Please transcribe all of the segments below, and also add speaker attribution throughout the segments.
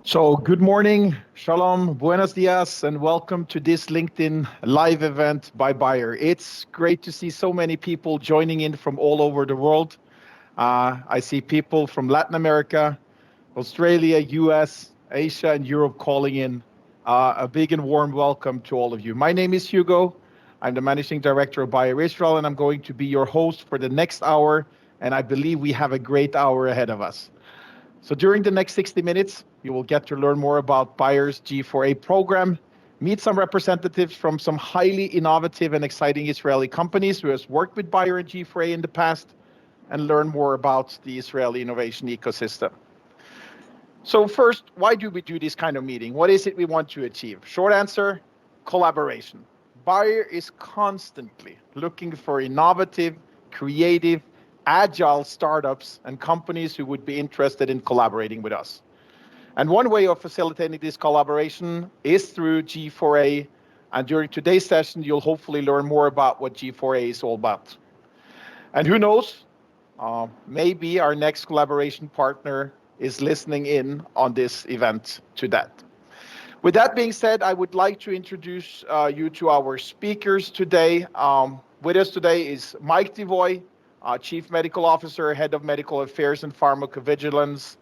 Speaker 1: So good morning, shalom, buenos dias, and welcome to this LinkedIn live event by Bayer. It's great to see so many people joining in from all over the world. I see people from Latin America, Australia, US, Asia, and Europe calling in. A big and warm welcome to all of you. My name is Hugo. I'm the Managing Director of Bayer Israel, and I'm going to be your host for the next hour, and I believe we have a great hour ahead of us. So during the next 60 minutes, you will get to learn more about Bayer's G4A program, meet some representatives from some highly innovative and exciting Israeli companies who has worked with Bayer and G4A in the past, and learn more about the Israeli innovation ecosystem. So first, why do we do this kind of meeting? What is it we want to achieve? Short answer, collaboration. Bayer is constantly looking for innovative, creative, agile startups and companies who would be interested in collaborating with us. And one way of facilitating this collaboration is through G4A. And during today's session, you'll hopefully learn more about what G4A is all about. And who knows, maybe our next collaboration partner is listening in on this event to that. With that being said, I would like to introduce you to our speakers today. With us today is Mike Devoy, Chief Medical Officer, Head of Medical Affairs and Pharmacovigilance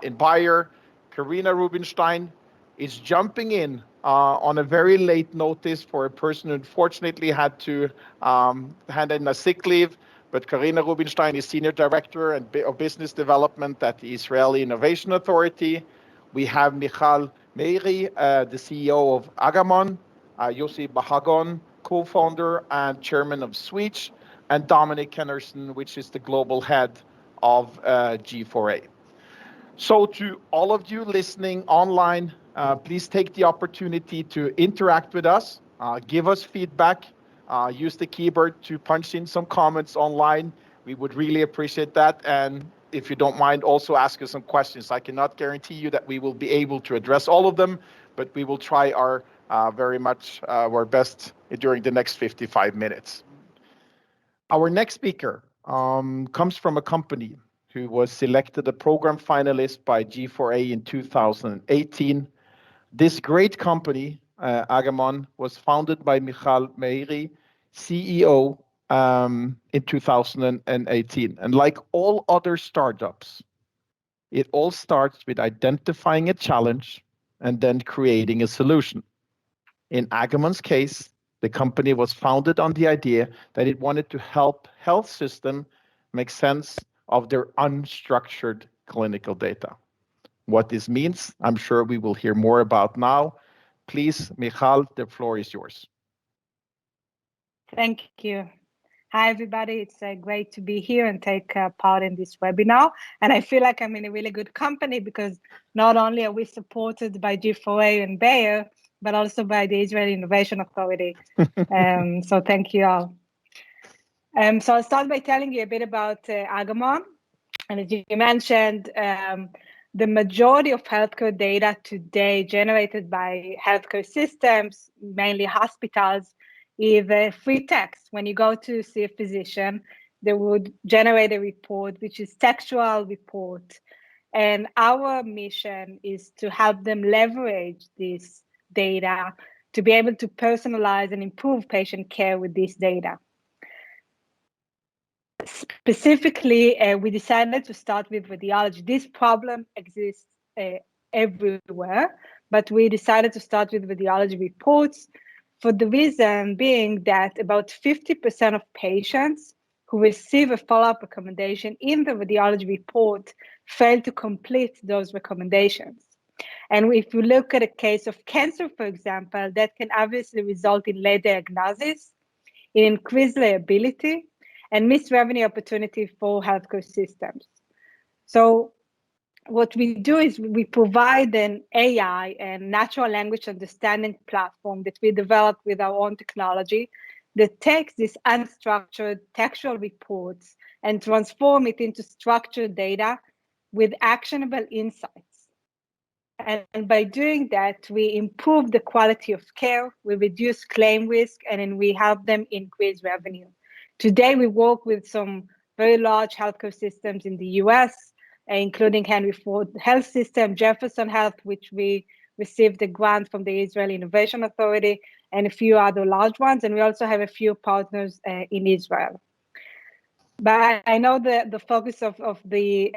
Speaker 1: in Bayer. Karina Rubinstein is jumping in on a very late notice for a person who unfortunately had to hand in a sick leave. But Karina Rubinstein is Senior Director of Business Development at the Israeli Innovation Authority. We have Michal Meiri, the CEO of Agamon, Yossi Bahagon, co-founder and chairman of Sweetch, and Dominic Kennerson, which is the global head of G4A. So to all of you listening online, please take the opportunity to interact with us, give us feedback, use the keyboard to punch in some comments online. We would really appreciate that. And if you don't mind, also ask us some questions. I cannot guarantee you that we will be able to address all of them, but we will try our very much our best during the next 55 minutes. Our next speaker comes from a company who was selected a program finalist by G4A in 2018. This great company, Agamon, was founded by Michal Meiri, CEO, in 2018. And like all other startups, it all starts with identifying a challenge and then creating a solution. In Agamon's case, the company was founded on the idea that it wanted to help health system make sense of their unstructured clinical data. What this means, I'm sure we will hear more about now. Please, Michal, the floor is yours.
Speaker 2: Thank you. Hi, everybody. It's great to be here and take part in this webinar. And I feel like I'm in a really good company because not only are we supported by G4A and Bayer, but also by the Israeli Innovation Authority. So thank you all. So I'll start by telling you a bit about Agamon. And as you mentioned, the majority of healthcare data today generated by healthcare systems, mainly hospitals, is free text. When you go to see a physician, they would generate a report, which is textual report. And our mission is to help them leverage this data to be able to personalize and improve patient care with this data. Specifically, we decided to start with radiology. This problem exists everywhere, but we decided to start with radiology reports for the reason being that about 50% of patients who receive a follow-up recommendation in the radiology report fail to complete those recommendations. And if you look at a case of cancer, for example, that can obviously result in late diagnosis, in increased liability, and missed revenue opportunity for healthcare systems. So what we do is we provide an AI and natural language understanding platform that we develop with our own technology that takes these unstructured textual reports and transform it into structured data with actionable insights. And by doing that, we improve the quality of care, we reduce claim risk, and then we help them increase revenue. Today, we work with some very large healthcare systems in the US, including Henry Ford Health System, Jefferson Health, which we received a grant from the Israel Innovation Authority, and a few other large ones. And we also have a few partners in Israel. But I know the focus of the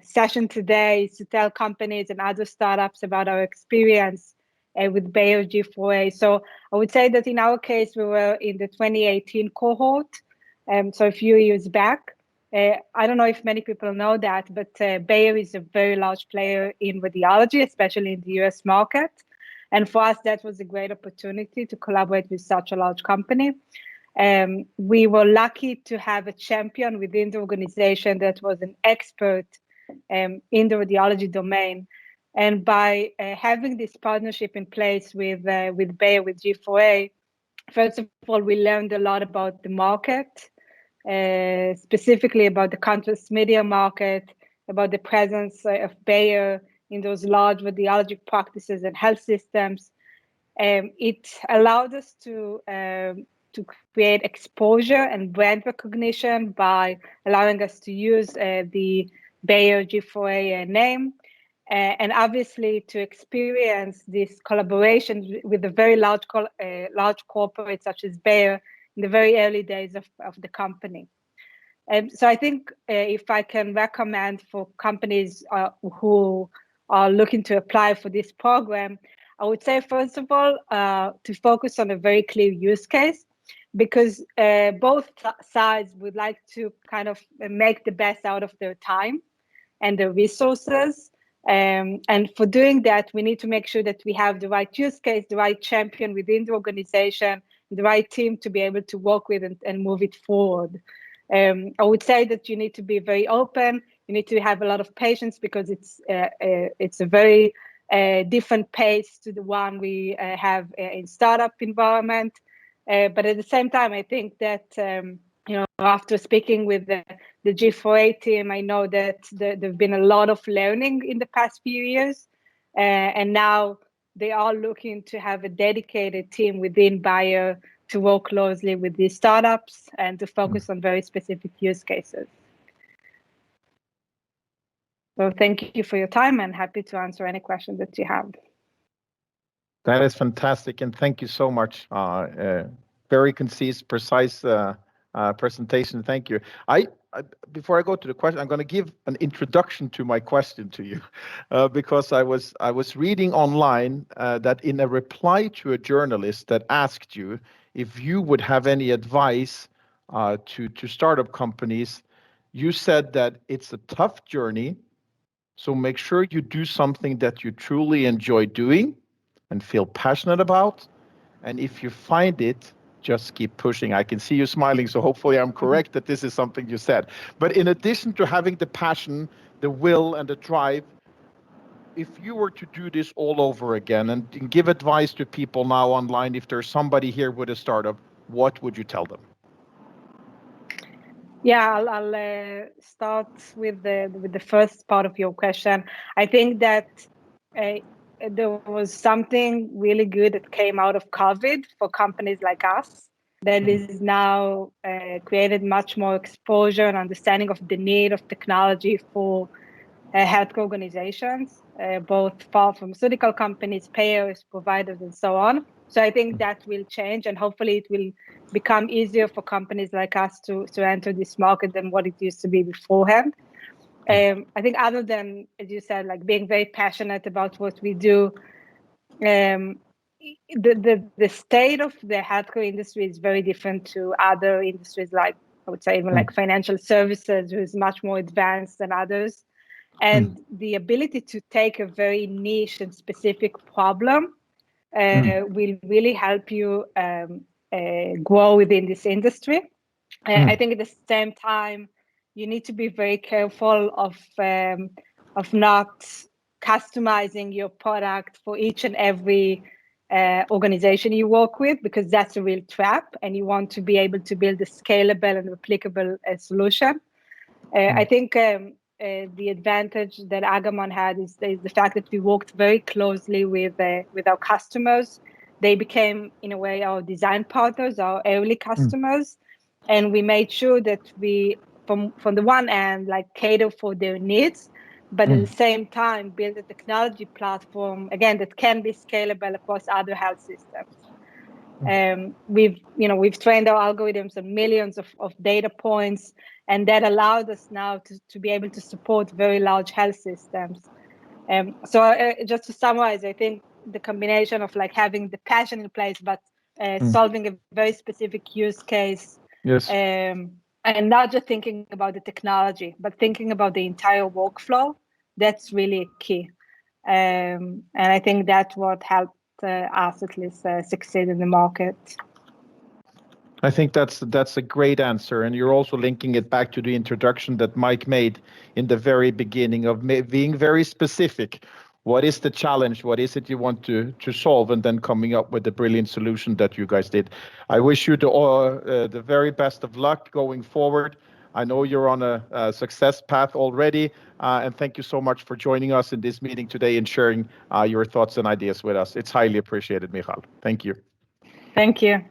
Speaker 2: session today is to tell companies and other startups about our experience with Bayer G4A. So I would say that in our case, we were in the 2018 cohort, so a few years back. I don't know if many people know that, but Bayer is a very large player in radiology, especially in the US market. And for us, that was a great opportunity to collaborate with such a large company. We were lucky to have a champion within the organization that was an expert in the radiology domain. And by having this partnership in place with Bayer, with G4A, first of all, we learned a lot about the market, specifically about the contrast media market, about the presence of Bayer in those large radiology practices and health systems. It allowed us to create exposure and brand recognition by allowing us to use the Bayer G4A name, and obviously to experience this collaboration with a very large corporate such as Bayer in the very early days of the company. So I think if I can recommend for companies who are looking to apply for this program, I would say, first of all, to focus on a very clear use case, because both sides would like to kind of make the best out of their time and their resources. And for doing that, we need to make sure that we have the right use case, the right champion within the organization, the right team to be able to work with and move it forward. I would say that you need to be very open. You need to have a lot of patience, because it's a very different pace to the one we have in startup environment. But at the same time, I think that after speaking with the G4A team, I know that there've been a lot of learning in the past few years, and now they are looking to have a dedicated team within Bayer to work closely with these startups and to focus on very specific use cases. So thank you for your time, and happy to answer any questions that you have.
Speaker 1: That is fantastic, and thank you so much. Very concise, precise presentation. Thank you. Before I go to the question, I'm going to give an introduction to my question to you, because I was reading online that in a reply to a journalist that asked you if you would have any advice to startup companies, you said that it's a tough journey, so make sure you do something that you truly enjoy doing and feel passionate about, and if you find it, just keep pushing. I can see you smiling, so hopefully I'm correct that this is something you said. But in addition to having the passion, the will, and the drive, if you were to do this all over again and give advice to people now online, if there's somebody here with a startup, what would you tell them?
Speaker 2: Yeah, I'll start with the first part of your question. I think that there was something really good that came out of COVID for companies like us that is now created much more exposure and understanding of the need of technology for healthcare organizations, both pharmaceutical companies, payers, providers, and so on. So I think that will change, and hopefully it will become easier for companies like us to enter this market than what it used to be beforehand. I think other than, as you said, like being very passionate about what we do, the state of the healthcare industry is very different to other industries, like I would say even like financial services, who is much more advanced than others. And the ability to take a very niche and specific problem will really help you grow within this industry. I think at the same time, you need to be very careful of not customizing your product for each and every organization you work with, because that's a real trap, and you want to be able to build a scalable and replicable solution. I think the advantage that Agamon had is the fact that we worked very closely with our customers. They became, in a way, our design partners, our early customers, and we made sure that we from the one end, like cater for their needs, but at the same time build a technology platform again that can be scalable across other health systems. We've trained our algorithms on millions of data points, and that allowed us now to be able to support very large health systems. So just to summarize, I think the combination of like having the passion in place, but solving a very specific use case,
Speaker 1: Yes.
Speaker 2: and not just thinking about the technology, but thinking about the entire workflow, that's really key. And I think that's what helped us at least succeed in the market.
Speaker 1: I think that's a great answer, and you're also linking it back to the introduction that Mike made in the very beginning of being very specific. What is the challenge? What is it you want to solve, and then coming up with the brilliant solution that you guys did. I wish you the very best of luck going forward. I know you're on a success path already, and thank you so much for joining us in this meeting today and sharing your thoughts and ideas with us. It's highly appreciated, Michal. Thank you.
Speaker 2: Thank you.